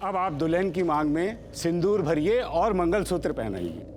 अब आप दुल्हन की मांग में सिंदूर भरिए और मंगलसूत्र पहनाइए।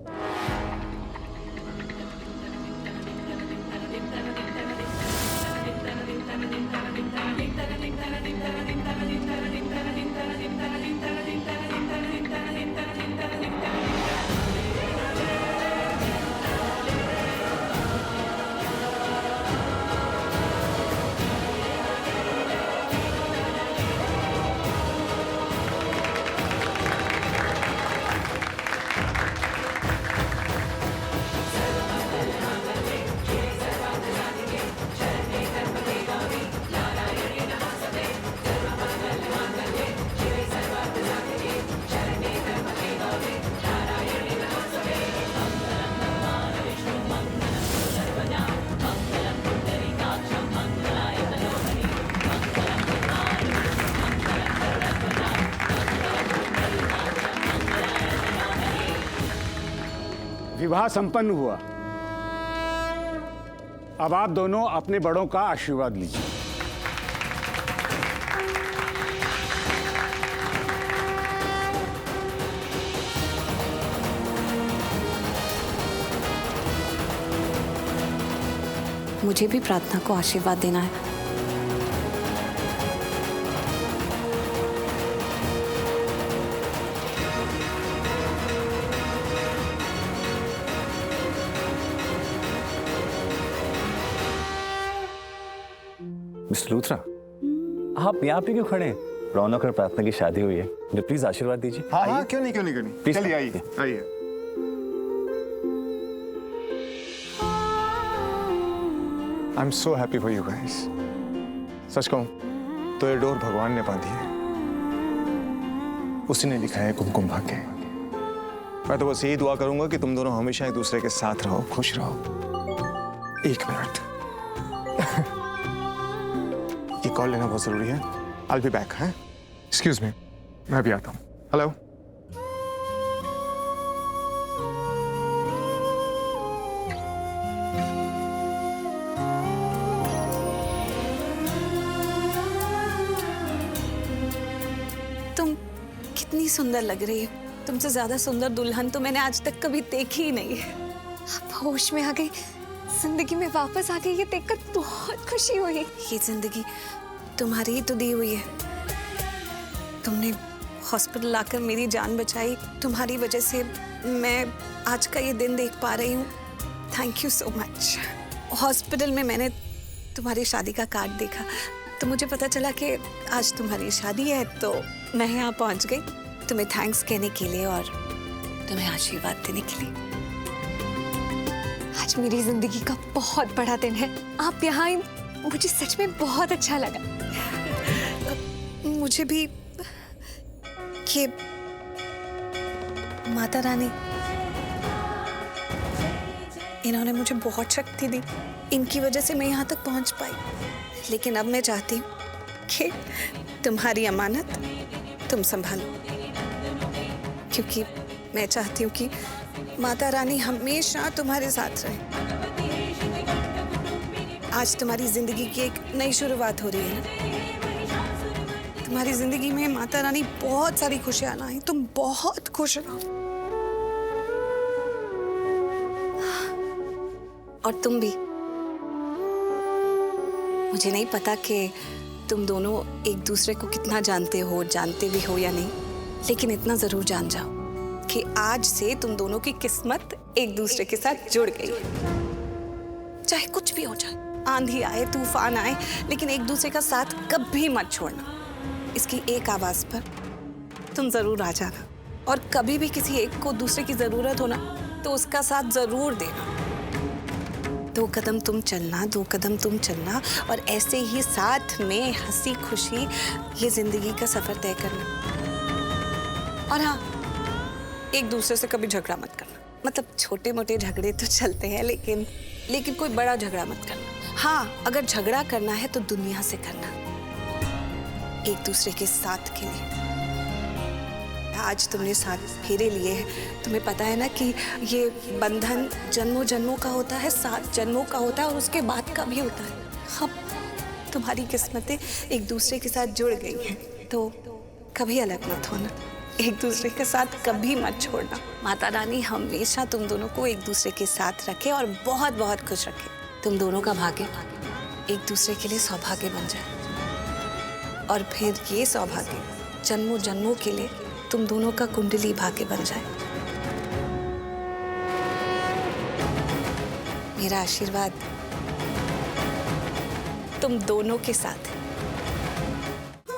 विवाह संपन्न हुआ। अब आप दोनों अपने बड़ों का आशीर्वाद लीजिए। मुझे भी प्रार्थना को आशीर्वाद देना है। मिस्टर लूथरा, आप यहाँ पे क्यों खड़े हैं? रौनक और प्रार्थना की शादी हुई है, मुझे प्लीज आशीर्वाद दीजिए। हाँ, क्यों नहीं। चलिए आइए। I am so happy for you guys. सच कहूं तो ये डोर भगवान ने बांधी है, उसी ने लिखा है कुमकुम भाग्य। मैं तो बस यही दुआ करूंगा कि तुम दोनों हमेशा एक दूसरे के साथ रहो, खुश रहो। एक मिनट, ये कॉल लेना बहुत जरूरी है। I'll be back, है? Excuse me, मैं भी आता हूँ। हेलो। तुम कितनी सुंदर लग रही हो। तुमसे ज्यादा सुंदर दुल्हन तो मैंने आज तक कभी देखी ही नहीं है। अब होश में आ गई, जिंदगी में वापस आ गई, ये देखकर बहुत खुशी हुई। ये जिंदगी तुम्हारी ही तो दी हुई है। तुमने हॉस्पिटल लाकर मेरी जान बचाई। तुम्हारी वजह से मैं आज का ये दिन देख पा रही हूँ। Thank you so much. Hospital में मैंने तुम्हारी शादी का कार्ड देखा तो मुझे पता चला कि आज तुम्हारी शादी है, तो मैं यहाँ पहुँच गई तुम्हें थैंक्स कहने के लिए और तुम्हें आशीर्वाद देने के लिए। आज मेरी जिंदगी का बहुत बड़ा दिन है। आप यहाँ आई, मुझे सच में बहुत अच्छा लगा। मुझे भी ये माता रानी, इन्होंने मुझे बहुत शक्ति दी। इनकी वजह से मैं यहाँ तक पहुँच पाई। लेकिन अब मैं चाहती हूँ कि तुम्हारी अमानत तुम संभालो, क्योंकि मैं चाहती हूँ कि माता रानी हमेशा तुम्हारे साथ रहे। आज तुम्हारी जिंदगी की एक नई शुरुआत हो रही है। तुम्हारी जिंदगी में माता रानी बहुत सारी खुशियां लाई। तुम बहुत खुश रहो। और तुम भी। मुझे नहीं पता कि तुम दोनों एक दूसरे को कितना जानते हो, जानते भी हो या नहीं, लेकिन इतना जरूर जान जाओ कि आज से तुम दोनों की किस्मत एक दूसरे के साथ जुड़ गई है। चाहे कुछ भी हो जाए, आंधी आए, तूफान आए, लेकिन एक दूसरे का साथ कभी मत छोड़ना। इसकी एक आवाज पर तुम जरूर आ जाना, और कभी भी किसी एक को दूसरे की जरूरत हो ना तो उसका साथ जरूर देना। 2 कदम तुम चलना, 2 कदम तुम चलना, और ऐसे ही साथ में हंसी खुशी ये जिंदगी का सफर तय करना। और हाँ, एक दूसरे से कभी झगड़ा मत करना। मतलब छोटे मोटे झगड़े तो चलते हैं, लेकिन कोई बड़ा झगड़ा मत करना। हाँ, अगर झगड़ा करना है तो दुनिया से करना, एक दूसरे के साथ के लिए। आज तुमने साथ फेरे लिए हैं, तुम्हें पता है ना कि ये बंधन जन्मों जन्मों का होता है, 7 जन्मों का होता है, और उसके बाद का भी होता है। अब तुम्हारी किस्मतें एक दूसरे के साथ जुड़ गई हैं, तो कभी अलग मत होना, एक दूसरे के साथ कभी मत छोड़ना। माता रानी हमेशा तुम दोनों को एक दूसरे के साथ रखे और बहुत बहुत खुश रखे। तुम दोनों का भाग्य एक दूसरे के लिए सौभाग्य बन जाए और फिर ये सौभाग्य जन्मों जन्मों के लिए तुम दोनों का कुंडली भाग्य बन जाए। मेरा आशीर्वाद तुम दोनों के साथ है।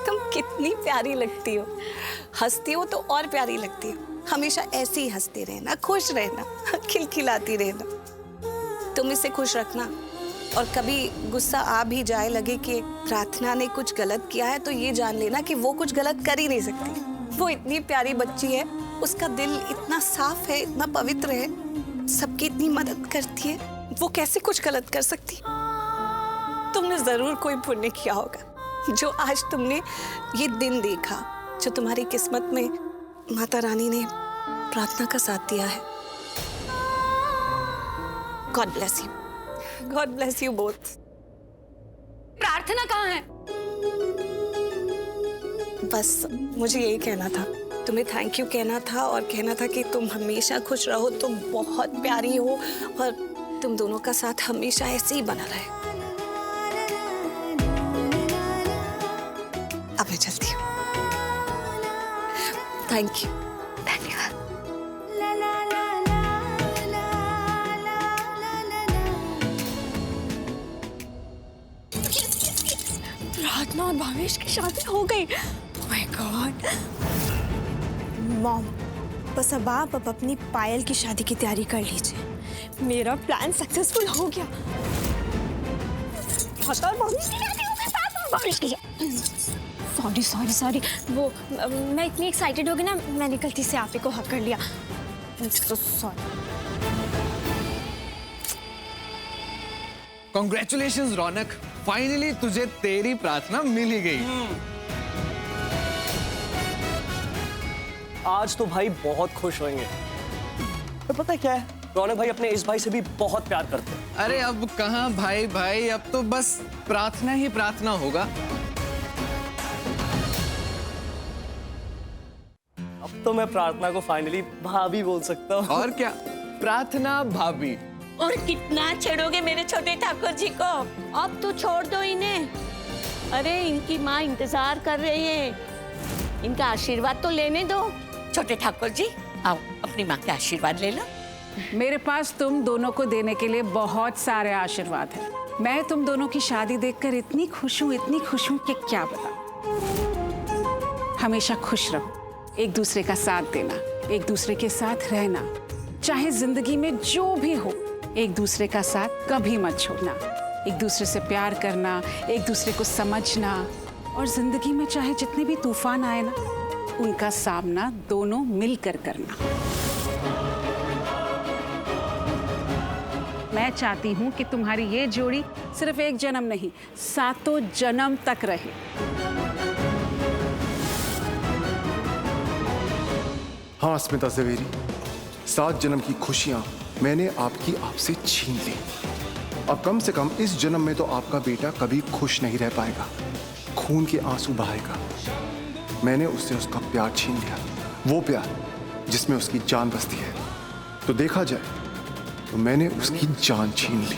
तुम कितनी प्यारी लगती हो, हंसती हो तो और प्यारी लगती हो। हमेशा ऐसे ही हंसते रहना, खुश रहना, खिलखिलाती रहना। तुम इसे खुश रखना और कभी गुस्सा आ भी जाए, लगे कि प्रार्थना ने कुछ गलत किया है, तो ये जान लेना कि वो कुछ गलत कर ही नहीं सकती। वो इतनी प्यारी बच्ची है, उसका दिल इतना साफ है, इतना पवित्र है, सबकी इतनी मदद करती है, वो कैसे कुछ गलत कर सकती? तुमने जरूर कोई पुण्य किया होगा जो आज तुमने ये दिन देखा, जो तुम्हारी किस्मत में माता रानी ने प्रार्थना का साथ दिया है। God bless you, God bless you both. प्रार्थना कहाँ है? बस मुझे यही कहना था, तुम्हें थैंक यू कहना था और कहना था कि तुम हमेशा खुश रहो, तुम बहुत प्यारी हो और तुम दोनों का साथ हमेशा ऐसे ही बना रहे। अब मैं चलती हूँ। Thank you. धन्यवाद। प्रार्थना और भावेश की शादी हो गई। Oh my God. मॉम, बस अब आप अपनी पायल की शादी की तैयारी कर लीजिए। मेरा प्लान सक्सेसफुल हो गया। और भावेश की शादी हो गई, साथ में भावेश की। सॉरी वो मैं इतनी एक्साइटेड हो गई ना, मैंने गलती से आप ही को हक कर लिया। सॉरी। Congratulations रौनक, फाइनली तुझे तेरी प्रार्थना मिल ही गई। आज तो भाई बहुत खुश होंगे। तो पता है क्या है, रौनक भाई अपने इस भाई से भी बहुत प्यार करते हैं। अरे अब कहाँ भाई भाई, अब तो बस प्रार्थना ही प्रार्थना होगा। अब तो मैं प्रार्थना को फाइनली भाभी बोल सकता हूँ। और क्या, प्रार्थना भाभी। और कितना छेड़ोगे मेरे छोटे ठाकुर जी को? अब तो छोड़ दो इन्हें। अरे इनकी माँ इंतजार कर रही है, इनका आशीर्वाद तो लेने दो। छोटे ठाकुर जी आओ, अपनी माँ का आशीर्वाद ले लो। मेरे पास तुम दोनों को देने के लिए बहुत सारे आशीर्वाद हैं। मैं तुम दोनों की शादी देखकर इतनी खुश हूँ कि क्या बता। हमेशा खुश रहो, एक दूसरे का साथ देना, एक दूसरे के साथ रहना, चाहे जिंदगी में जो भी हो, एक दूसरे का साथ कभी मत छोड़ना। एक दूसरे से प्यार करना, एक दूसरे को समझना और जिंदगी में चाहे जितने भी तूफान आए ना, उनका सामना दोनों मिलकर करना। मैं चाहती हूँ कि तुम्हारी ये जोड़ी सिर्फ एक जन्म नहीं, सातों जन्म तक रहे। हाँ स्मिता जवेरी, 7 जन्म की खुशियां मैंने आपकी आपसे छीन ली। अब कम से कम इस जन्म में तो आपका बेटा कभी खुश नहीं रह पाएगा, खून के आंसू बहाएगा। मैंने उससे उसका प्यार छीन लिया, वो प्यार जिसमें उसकी जान बसती है। तो देखा जाए तो मैंने उसकी जान छीन ली।